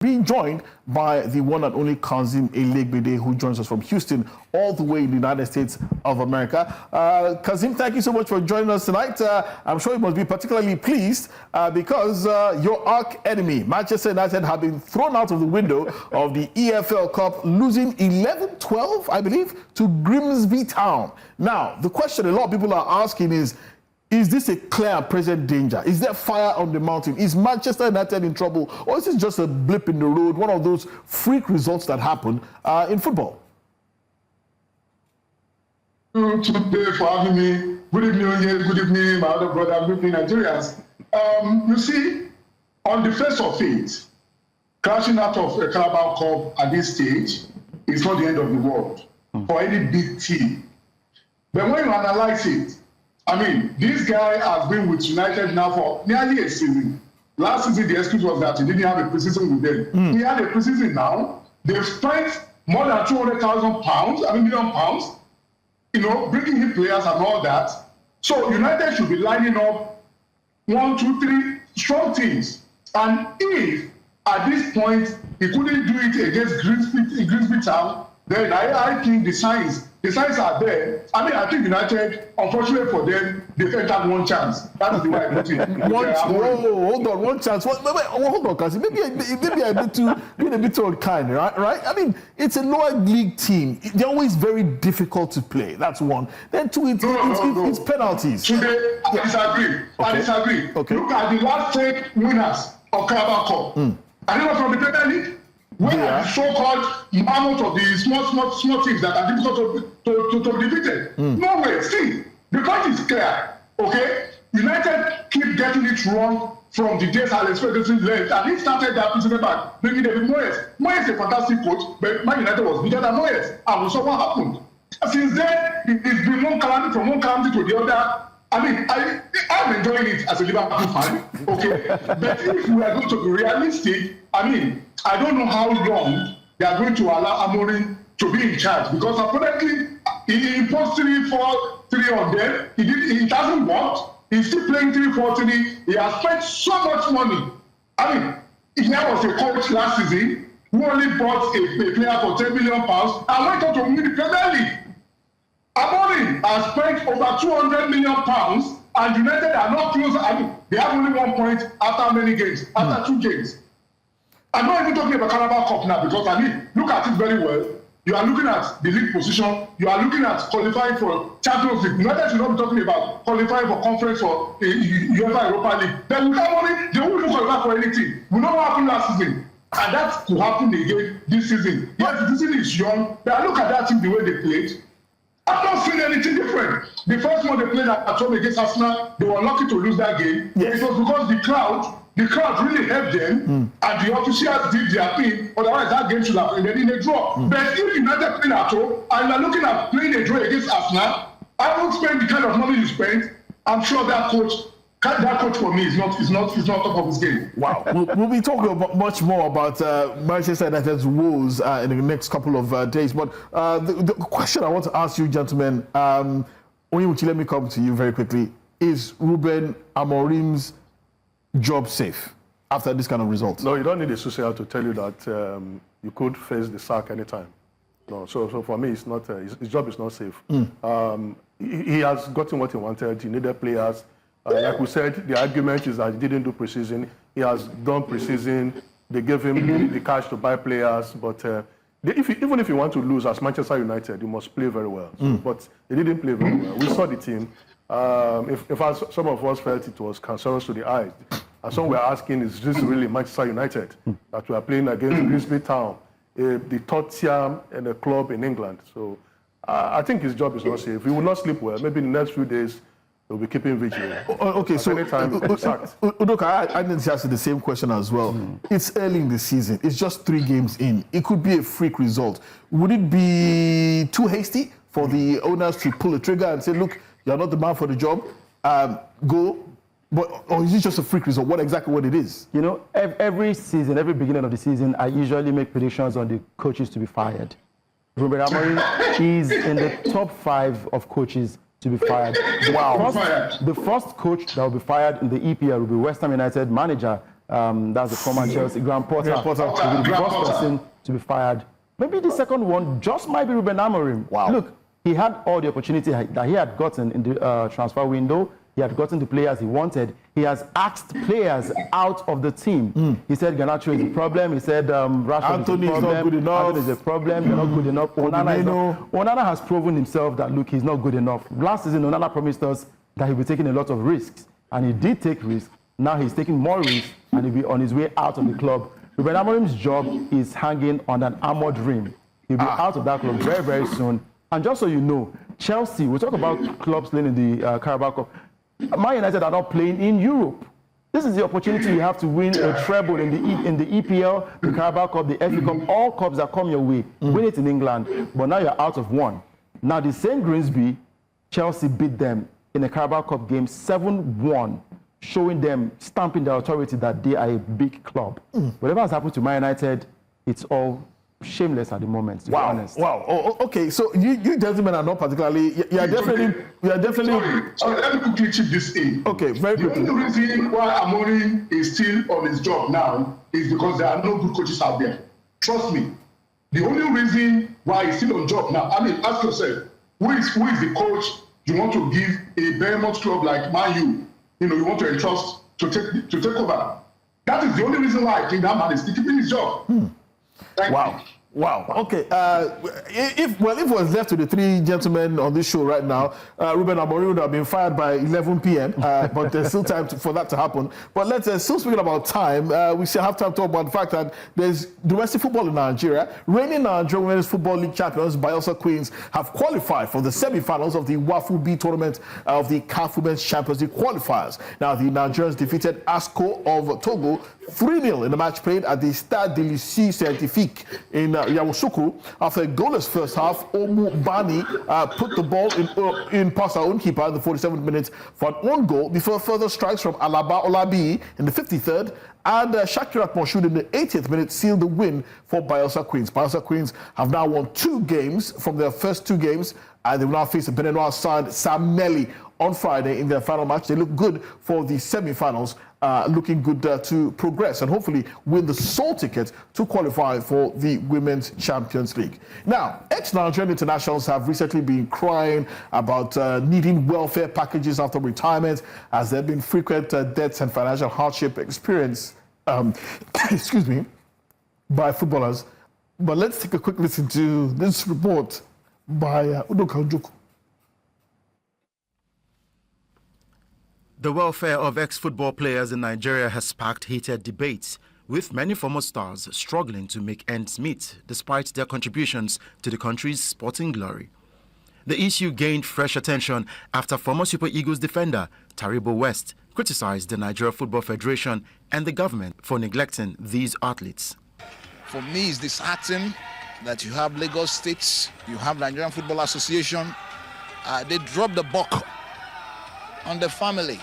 Being joined by the one and only Kazim Elegbede, who joins us from Houston, all the way in the United States of America. Kazim, thank you so much for joining us tonight. I'm sure you must be particularly pleased because your arch enemy, Manchester United, have been thrown out of the window of the EFL Cup, losing 11-12, I believe, to Grimsby Town. Now, the question a lot of people are asking is this a clear and present danger? Is there fire on the mountain? Is Manchester United in trouble? Or is it just a blip in the road, one of those freak results that happen in football? Thank you today for having me. Good evening, yes, good evening, my other brother, good evening, Nigerians. You see, on the face of it, crashing out of a Carabao Cup at this stage is not the end of the world for any big team. But when you analyze it, I mean, this guy has been with United now for nearly a season. Last season, the excuse was that he didn't have a preseason with them. He had a preseason now. They've spent more than £200,000, million pounds, bringing in players and all that. So United should be lining up 1, 2, 3 strong teams. And if at this point he couldn't do it against Grimsby Town, then I think the signs are there. I think United, unfortunately for them, they've entered one chance. That is the way I put it. Hold on, one chance. Wait, hold on, Kasi. Maybe a bit too unkind, right? I mean, it's a lower league team. They're always very difficult to play. That's one. Then two, it's penalties. Today, I disagree. Okay. Look at the last 10 winners of Carabao Cup. Are they not from the Premier League? Where are the so-called mammoths of the small teams that are difficult to be defeated? No way. See, the point is clear. Okay, United keep getting it wrong from the days Alex Ferguson left, and he started that preseason back, bringing David Moyes. Moyes is a fantastic coach, but Man United was bigger than Moyes, and we saw what happened. Since then, it's been one calamity from one calamity to the other. I'm enjoying it as a Liverpool fan, okay? But if we are going to be realistic, I don't know how long they are going to allow Amorim to be in charge, because apparently he imposed 3-4-3 on them. It hasn't worked. He's still playing 3-4-3. He has spent so much money. Here was a coach last season who only bought a player for £10 million and went on to win the Premier League. Amorim has spent over £200 million, and United are not close. They have only 1 point after how many games? After 2 games. I'm not even talking about Carabao Cup now, because look at it very well. You are looking at the league position. You are looking at qualifying for Champions League. United should not be talking about qualifying for conference or UEFA Europa League. Then without money, they won't even qualify for anything. We know what happened last season, and that could happen again this season. Yes, the season is young, but I look at that team the way they played. I've not seen anything different. The first one they played at home against Arsenal, they were lucky to lose that game. Yes. It was because the crowd really helped them, and the officials did their thing. Otherwise, that game should have ended in a draw. But if United playing at home and you're looking at playing a draw against Arsenal, I won't spend the kind of money you spend. I'm sure that coach for me is not top of his game. Wow. We'll be talking much more about Manchester United's woes in the next couple of days. But the question I want to ask you, gentlemen, Onyewuchi, let me come to you very quickly. Is Ruben Amorim's job safe after this kind of result? No, you don't need a social to tell you that you could face the sack anytime. No, so for me, it's not his job is not safe. He has gotten what he wanted. He needed players. Like we said, the argument is that he didn't do preseason. He has done preseason. They gave him the cash to buy players. But even if you want to lose as Manchester United, you must play very well. But he didn't play very well. We saw the team. In fact, some of us felt it was cancerous to the eyes. And some were asking, is this really Manchester United that we are playing against Grimsby Town, the third tier and a club in England? So I think his job is not safe. He will not sleep well. Maybe in the next few days, he'll be keeping vigil. Okay, so Udoka, I didn't ask you the same question as well. It's early in the season. It's just 3 games in. It could be a freak result. Would it be too hasty for the owners to pull the trigger and say, look, you're not the man for the job, go? Or is it just a freak result? What it is? Every season, every beginning of the season, I usually make predictions on the coaches to be fired. Ruben Amorim is in the top 5 of coaches to be fired. Wow. The first coach that will be fired in the EPL will be West Ham United manager That's the former Chelsea, Graham Potter, will be the first person to be fired. Maybe the second one just might be Ruben Amorim. Wow. Look, he had all the opportunity that he had gotten in the transfer window. He had gotten the players he wanted. He has asked players out of the team. He said Garnacho is a problem. He said Rashford Anthony is a problem. not good enough. Anthony is a problem. They're not good enough. Onana has proven himself that, look, he's not good enough. Last season, Onana promised us that he'll be taking a lot of risks. And he did take risks. Now he's taking more risks and he'll be on his way out of the club. Ruben Amorim's job is hanging on an armored rim. He'll be out of that club very, very soon. And just so you know, Chelsea, we talk about clubs playing in the Carabao Cup. Man United are not playing in Europe. This is the opportunity you have to win a treble in the EPL, the Carabao Cup, the FA Cup, all cups that come your way. Win it in England, but now you're out of one. Now the same Grimsby, Chelsea beat them in a Carabao Cup game 7-1, showing them, stamping their authority that they are a big club. Whatever has happened to Man United, it's all shameless at the moment, to be honest. Wow. Oh, okay. So you gentlemen are not particularly. You are definitely. Sorry, let me quickly chip this in. Okay, very quickly. The only reason why Amorim is still on his job now is because there are no good coaches out there. Trust me. The only reason why he's still on job now, I mean, ask yourself, who is the coach you want to give a behemoth club like Man U? You want to entrust to take over. That is the only reason why I think that man is still keeping his job. Wow. Okay. If it was left to the three gentlemen on this show right now, Ruben Amorim would have been fired by 11 p.m. But there's still time for that to happen. But let's still speaking about time. We still have time to talk about the fact that there's domestic football in Nigeria. Reigning Nigerian Women's Football League champions, Bayelsa Queens, have qualified for the semi-finals of the WAFU B tournament of the CAF Women's Champions League qualifiers. Now, the Nigerians defeated ASCO of Togo 3-0 in the match played at the Stade de Lucie Scientifique in Yamoussoukro. After a goalless first half, Omu Bani put the ball in past our own keeper in the 47th minute for an own goal before further strikes from Alaba Olabi in the 53rd and Shakirat Moshood in the 80th minute sealed the win for Bayelsa Queens. Bayelsa Queens have now won 2 games from their first 2 games and they will now face the Benenoir side Sam Nelly on Friday in their final match. They look good for the semi-finals, looking good to progress and hopefully win the sole ticket to qualify for the Women's Champions League. Now, ex-Nigerian internationals have recently been crying about needing welfare packages after retirement as there have been frequent deaths and financial hardship experienced by footballers. But let's take a quick listen to this report by Udoka Njoku. The welfare of ex-football players in Nigeria has sparked heated debates, with many former stars struggling to make ends meet despite their contributions to the country's sporting glory. The issue gained fresh attention after former Super Eagles defender Taribo West criticized the Nigeria Football Federation and the government for neglecting these athletes. For me, it's disheartening that you have Lagos State, you have Nigerian Football Association, they dropped the buck on the family.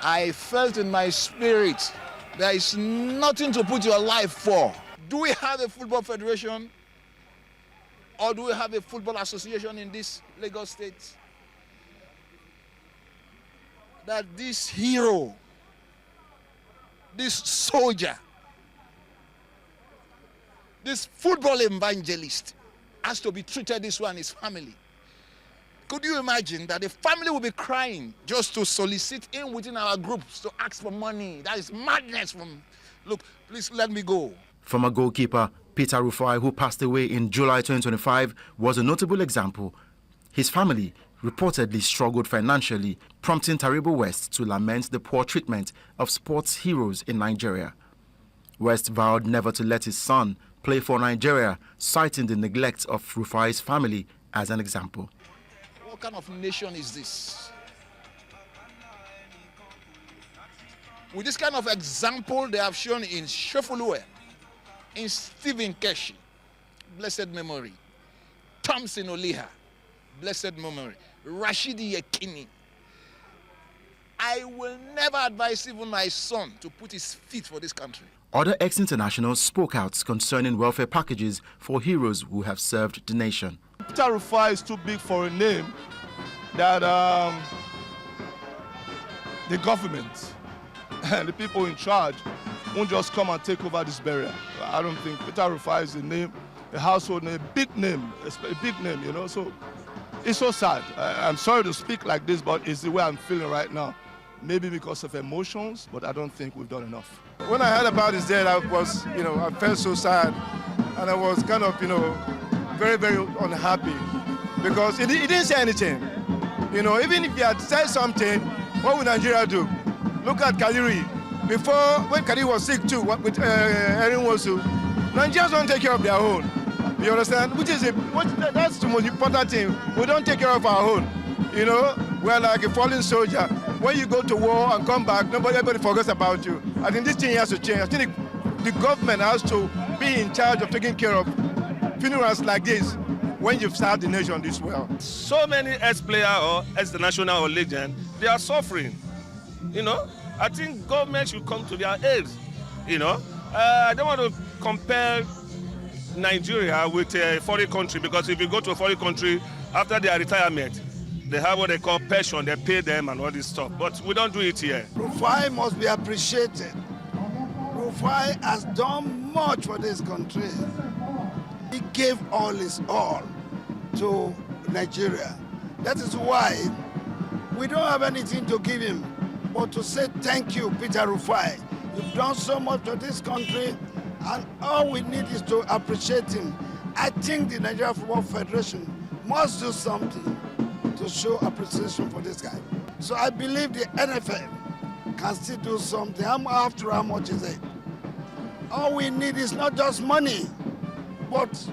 I felt in my spirit there is nothing to put your life for. Do we have a football federation or do we have a football association in this Lagos State? That this hero, this soldier, this football evangelist has to be treated this way and his family. Could you imagine that the family will be crying just to solicit in within our groups to ask for money? That is madness. Look, please let me go. Former goalkeeper Peter Rufai, who passed away in July 2025, was a notable example. His family reportedly struggled financially, prompting Taribo West to lament the poor treatment of sports heroes in Nigeria. West vowed never to let his son play for Nigeria, citing the neglect of Rufai's family as an example. What kind of nation is this? With this kind of example they have shown in Sheffield, in Stephen Keshi, blessed memory, Thompson Oliha, blessed memory, Rashidi Yekini. I will never advise even my son to put his feet for this country. Other ex-internationals spoke out concerning welfare packages for heroes who have served the nation. Peter Rufai is too big for a name that the government and the people in charge won't just come and take over this barrier. I don't think Peter Rufai is a name, a household name, a big name, you know. So it's so sad. I'm sorry to speak like this, but it's the way I'm feeling right now. Maybe because of emotions, but I don't think we've done enough. When I heard about his death, I was, I felt so sad, and I was kind of, very, very unhappy because he didn't say anything. Even if he had said something, what would Nigeria do? Look at Kaliri. Before, when Kaliri was sick too, with Erin Wosu, Nigerians don't take care of their own. You understand? That's the most important thing. We don't take care of our own. We're like a fallen soldier. When you go to war and come back, everybody forgets about you. I think this thing has to change. I think the government has to be in charge of taking care of funerals like this when you've served the nation this well. So many ex-player or ex-national or legend, they are suffering. I think government should come to their aid. I don't want to compare Nigeria with a foreign country, because if you go to a foreign country after their retirement, they have what they call pension, they pay them and all this stuff. But we don't do it here. Rufai must be appreciated. Rufai has done much for this country. He gave all his all to Nigeria. That is why we don't have anything to give him but to say thank you, Peter Rufai. You've done so much for this country, and all we need is to appreciate him. I think the Nigeria Football Federation must do something to show appreciation for this guy. So I believe the NFL can still do something. After how much is it? All we need is not just money, but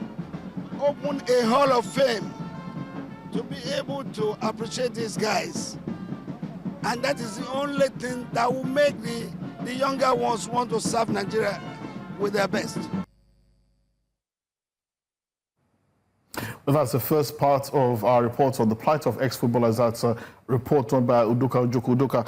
open a Hall of Fame to be able to appreciate these guys. And that is the only thing that will make the younger ones want to serve Nigeria with their best. Well, that's the first part of our report on the plight of ex-footballers. That's a report done by Udoka Ojukwu. Udoka,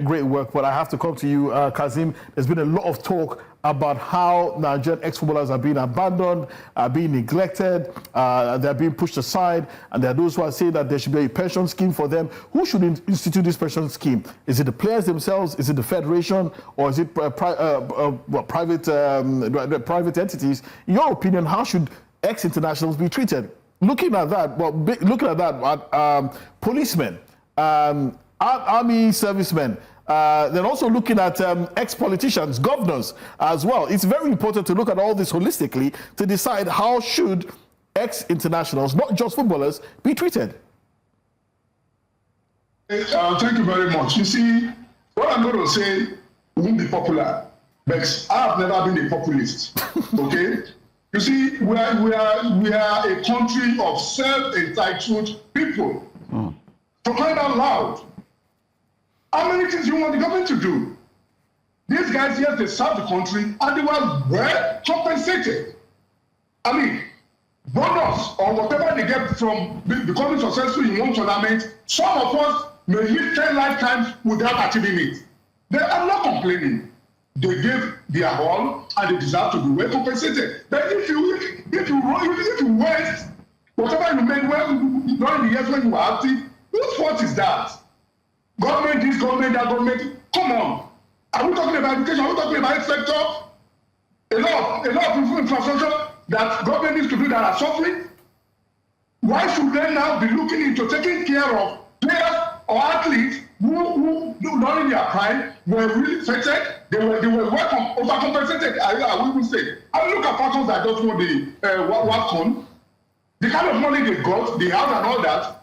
great work. But I have to come to you, Kazim. There's been a lot of talk about how Nigerian ex-footballers are being abandoned, are being neglected, they're being pushed aside, and there are those who are saying that there should be a pension scheme for them. Who should institute this pension scheme? Is it the players themselves? Is it the federation? Or is it private entities? In your opinion, how should ex-internationals be treated? Looking at that, policemen, army servicemen, then also looking at ex-politicians, governors as well. It's very important to look at all this holistically to decide how should ex-internationals, not just footballers, be treated. Thank you very much. You see, what I'm going to say won't be popular, but I've never been a populist, okay? You see, we are a country of self-entitled people. For crying out loud, how many things do you want the government to do? These guys, yes, they served the country and they were well compensated. I mean, bonus or whatever they get from becoming successful in one tournament, some of us may live 10 lifetimes without achieving it. I'm not complaining. They gave their all and they deserve to be well compensated. But if you waste whatever you made during the years when you were active, whose fault is that? Government this, government that, government. Come on. Are we talking about education? Are we talking about health sector? A lot of infrastructure that government needs to do that are suffering. Why should they now be looking into taking care of players or athletes who during their prime were really affected? They were overcompensated, I will say. I look at factors that just want the WAFCON, the kind of money they got, the house and all that.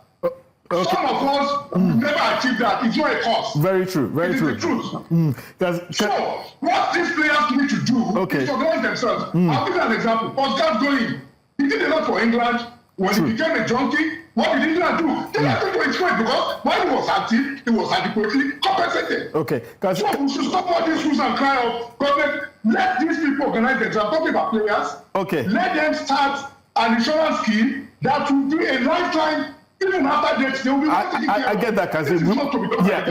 Okay. Some of us never achieved that. It's not a cost. Very true. Very true. It's the truth. So, what these players need to do is organize themselves. I'll give you an example. Oscar going, he did a lot for England. When he became a junkie, what did England do? They had to do it straight because when he was active, he was adequately compensated. Okay. So we should stop all these rules and cry of government. Let these people organize themselves. Talking about players. Okay. Let them start an insurance scheme that will be a lifetime. Even after that, they will be I get that, Kazim. Yeah,